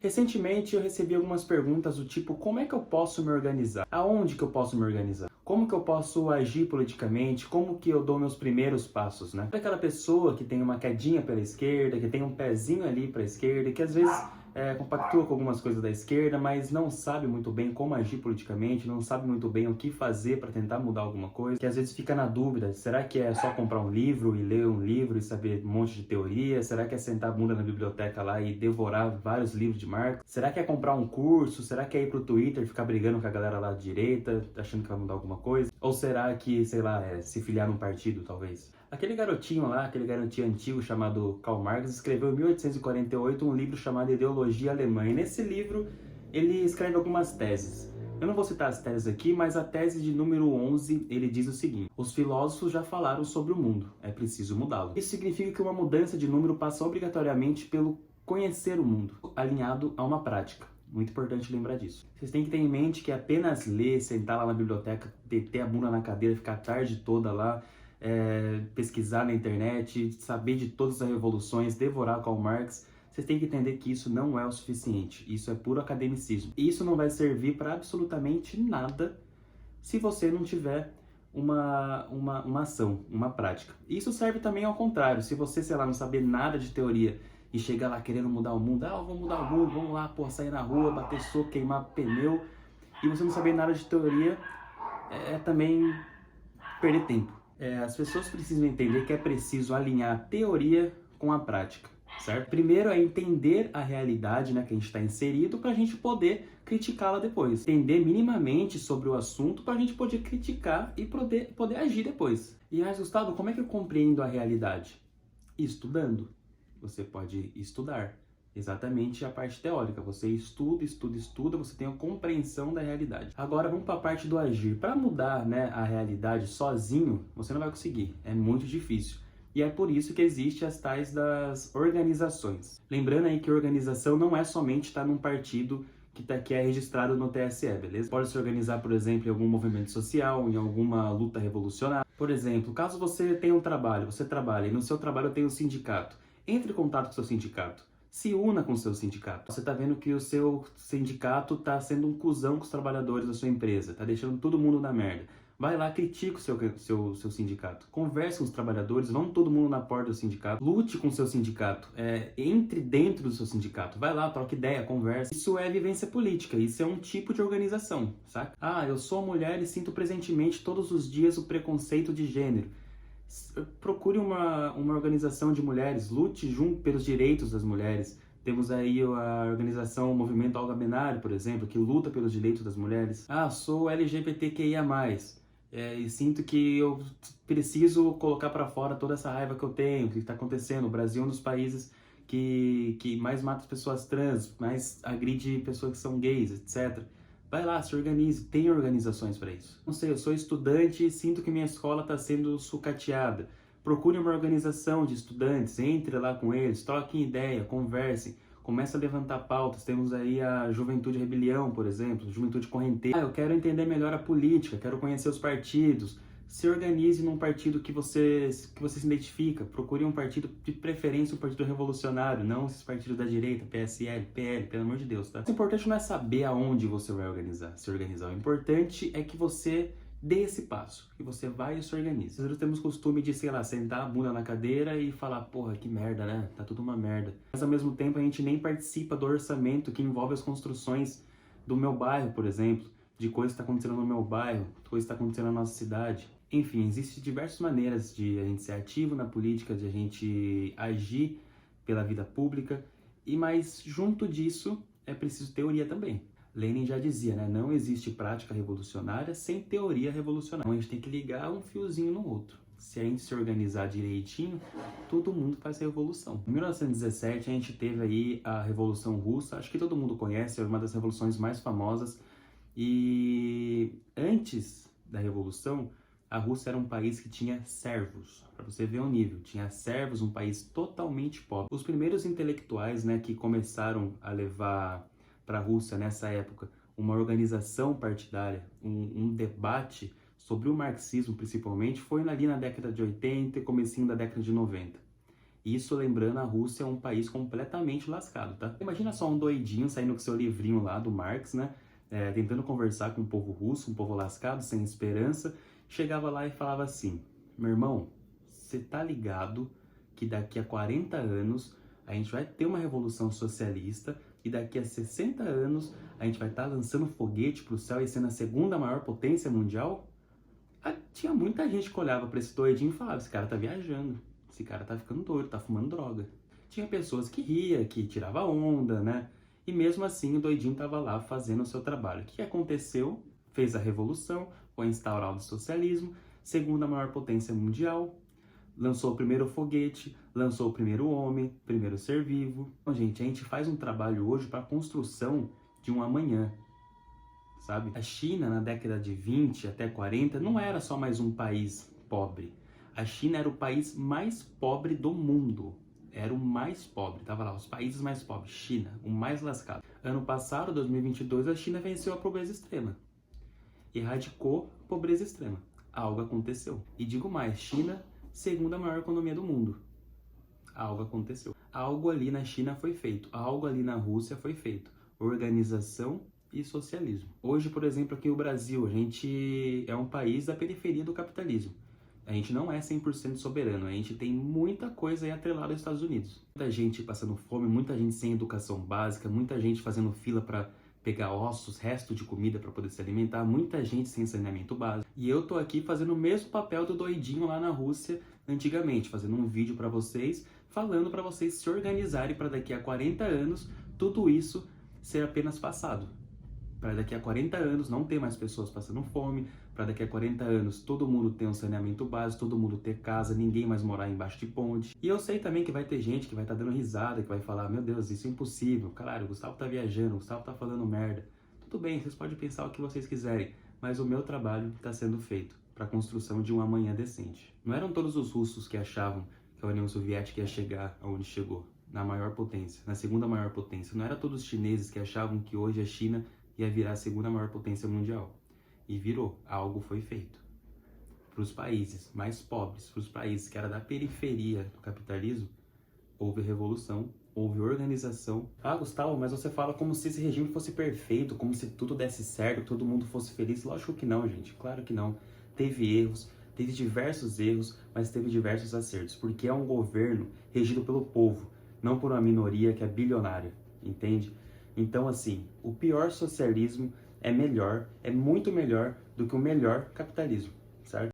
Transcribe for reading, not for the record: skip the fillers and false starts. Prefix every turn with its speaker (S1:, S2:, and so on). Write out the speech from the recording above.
S1: Recentemente eu recebi algumas perguntas do tipo, como é que eu posso me organizar? Aonde que eu posso me organizar? Como que eu posso agir politicamente? Como que eu dou meus primeiros passos, né? Aquela pessoa que tem uma quedinha pela esquerda, que tem um pezinho ali para a esquerda, que às vezes compactua com algumas coisas da esquerda, mas não sabe muito bem como agir politicamente, não sabe muito bem o que fazer para tentar mudar alguma coisa, que às vezes fica na dúvida, será que é só comprar um livro e ler um livro e saber um monte de teoria? Será que é sentar a bunda na biblioteca lá e devorar vários livros de Marx? Será que é comprar um curso? Será que é ir pro Twitter e ficar brigando com a galera lá de direita, achando que vai mudar alguma coisa? Ou será que, sei lá, se filiar num partido, talvez? Aquele garotinho lá, aquele garotinho antigo chamado Karl Marx, escreveu em 1848 um livro chamado Ideologia Alemã. E nesse livro ele escreve algumas teses. Eu não vou citar as teses aqui, mas a tese de número 11, ele diz o seguinte: os filósofos já falaram sobre o mundo, é preciso mudá-lo. Isso significa que uma mudança de número passa obrigatoriamente pelo conhecer o mundo, alinhado a uma prática. Muito importante lembrar disso. Vocês têm que ter em mente que apenas ler, sentar lá na biblioteca, ter a bunda na cadeira, ficar a tarde toda lá, pesquisar na internet, saber de todas as revoluções, devorar Karl Marx, vocês têm que entender que isso não é o suficiente. Isso é puro academicismo. Isso não vai servir para absolutamente nada se você não tiver uma ação, uma prática. Isso serve também ao contrário. Se você, sei lá, não saber nada de teoria e chegar lá querendo mudar o mundo, eu vou mudar o mundo, vamos lá, pô, sair na rua, bater soco, queimar pneu, e você não saber nada de teoria, também perder tempo. As pessoas precisam entender que é preciso alinhar a teoria com a prática, certo? Primeiro é entender a realidade, né, que a gente está inserido, para a gente poder criticá-la depois. Entender minimamente sobre o assunto para a gente poder criticar e poder agir depois. E, Gustavo, como é que eu compreendo a realidade? Estudando. Você pode estudar. Exatamente a parte teórica. Você estuda, você tem a compreensão da realidade. Agora vamos para a parte do agir. Para mudar, né, a realidade sozinho, você não vai conseguir. É muito difícil. E é por isso que existe as tais das organizações. Lembrando aí que organização não é somente estar num partido que é registrado no TSE, beleza? Pode se organizar, por exemplo, em algum movimento social, em alguma luta revolucionária. Por exemplo, caso você tenha um trabalho, você trabalha e no seu trabalho tem um sindicato. Entre em contato com o seu sindicato. Se una com o seu sindicato. Você está vendo que o seu sindicato está sendo um cuzão com os trabalhadores da sua empresa, está deixando todo mundo na merda. Vai lá, critique o seu sindicato. Converse com os trabalhadores, vão todo mundo na porta do sindicato. Lute com o seu sindicato. Entre dentro do seu sindicato. Vai lá, troca ideia, conversa. Isso é vivência política, isso é um tipo de organização, saca? Eu sou mulher e sinto presentemente todos os dias o preconceito de gênero. Procure uma organização de mulheres, lute junto pelos direitos das mulheres. Temos aí a organização o Movimento Olga Benário, por exemplo, que luta pelos direitos das mulheres. Sou LGBTQIA+, e sinto que eu preciso colocar para fora toda essa raiva que eu tenho, que está acontecendo. O Brasil é um dos países que mais mata as pessoas trans, mais agride pessoas que são gays, etc. Vai lá, se organize, tem organizações para isso. Não sei, eu sou estudante e sinto que minha escola está sendo sucateada. Procure uma organização de estudantes, entre lá com eles, troquem ideia, conversem, comece a levantar pautas. Temos aí a Juventude Rebelião, por exemplo, Juventude Correnteira. Eu quero entender melhor a política, quero conhecer os partidos. Se organize num partido que você se identifica. Procure um partido, de preferência um partido revolucionário, não esses partidos da direita, PSL, PL, pelo amor de Deus, tá? O importante não é saber aonde você vai se organizar. O importante é que você dê esse passo, que você vai e se organize. Nós temos costume de, sei lá, sentar a bunda na cadeira e falar, porra, que merda, né? Tá tudo uma merda. Mas ao mesmo tempo a gente nem participa do orçamento que envolve as construções do meu bairro, por exemplo, de coisas que está acontecendo no meu bairro, coisas que está acontecendo na nossa cidade. Enfim, existem diversas maneiras de a gente ser ativo na política, de a gente agir pela vida pública, mas junto disso é preciso teoria também. Lenin já dizia, né? Não existe prática revolucionária sem teoria revolucionária. Então a gente tem que ligar um fiozinho no outro. Se a gente se organizar direitinho, todo mundo faz revolução. Em 1917 a gente teve aí a Revolução Russa, acho que todo mundo conhece, é uma das revoluções mais famosas. E antes da Revolução, a Rússia era um país que tinha servos, para você ver o nível, tinha servos, um país totalmente pobre. Os primeiros intelectuais, né, que começaram a levar para a Rússia nessa época uma organização partidária, um debate sobre o marxismo principalmente, foi ali na década de 80 e comecinho da década de 90. Isso lembrando, a Rússia é um país completamente lascado, tá? Imagina só um doidinho saindo com seu livrinho lá do Marx, né? Tentando conversar com o povo russo, um povo lascado, sem esperança. Chegava lá e falava assim: meu irmão, você tá ligado que daqui a 40 anos a gente vai ter uma revolução socialista e daqui a 60 anos a gente vai estar lançando foguete pro céu e sendo a segunda maior potência mundial? Tinha muita gente que olhava pra esse doidinho e falava: esse cara tá viajando, esse cara tá ficando doido, tá fumando droga. Tinha pessoas que ria, que tirava onda, né? E mesmo assim o doidinho tava lá fazendo o seu trabalho. O que aconteceu? Fez a revolução, foi instaurado o socialismo, segunda maior potência mundial, lançou o primeiro foguete, lançou o primeiro homem, primeiro ser vivo. Então, gente, a gente faz um trabalho hoje para a construção de um amanhã, sabe? A China, na década de 20 até 40, não era só mais um país pobre. A China era o país mais pobre do mundo. Era o mais pobre, tava lá, os países mais pobres. China, o mais lascado. Ano passado, 2022, a China venceu a pobreza extrema. Erradicou a pobreza extrema. Algo aconteceu. E digo mais, China, segunda maior economia do mundo. Algo aconteceu. Algo ali na China foi feito. Algo ali na Rússia foi feito. Organização e socialismo. Hoje, por exemplo, aqui no Brasil, a gente é um país da periferia do capitalismo. A gente não é 100% soberano, a gente tem muita coisa aí atrelada aos Estados Unidos. Muita gente passando fome, muita gente sem educação básica, muita gente fazendo fila para pegar ossos, resto de comida para poder se alimentar, muita gente sem saneamento básico. E eu tô aqui fazendo o mesmo papel do doidinho lá na Rússia antigamente, fazendo um vídeo para vocês, falando para vocês se organizarem para daqui a 40 anos tudo isso ser apenas passado. Para daqui a 40 anos não ter mais pessoas passando fome, para daqui a 40 anos todo mundo ter um saneamento básico, todo mundo ter casa, ninguém mais morar embaixo de ponte. E eu sei também que vai ter gente que vai estar dando risada, que vai falar: meu Deus, isso é impossível, caralho, o Gustavo tá viajando, o Gustavo tá falando merda. Tudo bem, vocês podem pensar o que vocês quiserem, mas o meu trabalho está sendo feito para a construção de um amanhã decente. Não eram todos os russos que achavam que a União Soviética ia chegar aonde chegou, na maior potência, na segunda maior potência. Não eram todos os chineses que achavam que hoje a China ia virar a segunda maior potência mundial. E virou, algo foi feito. Para os países mais pobres, para os países que eram da periferia do capitalismo, houve revolução, houve organização. Ah, Gustavo, mas você fala como se esse regime fosse perfeito, como se tudo desse certo, todo mundo fosse feliz. Lógico que não, gente, claro que não. Teve erros, teve diversos erros, mas teve diversos acertos, porque é um governo regido pelo povo, não por uma minoria que é bilionária, entende? Então, assim, o pior socialismo é melhor, é muito melhor do que o melhor capitalismo, certo?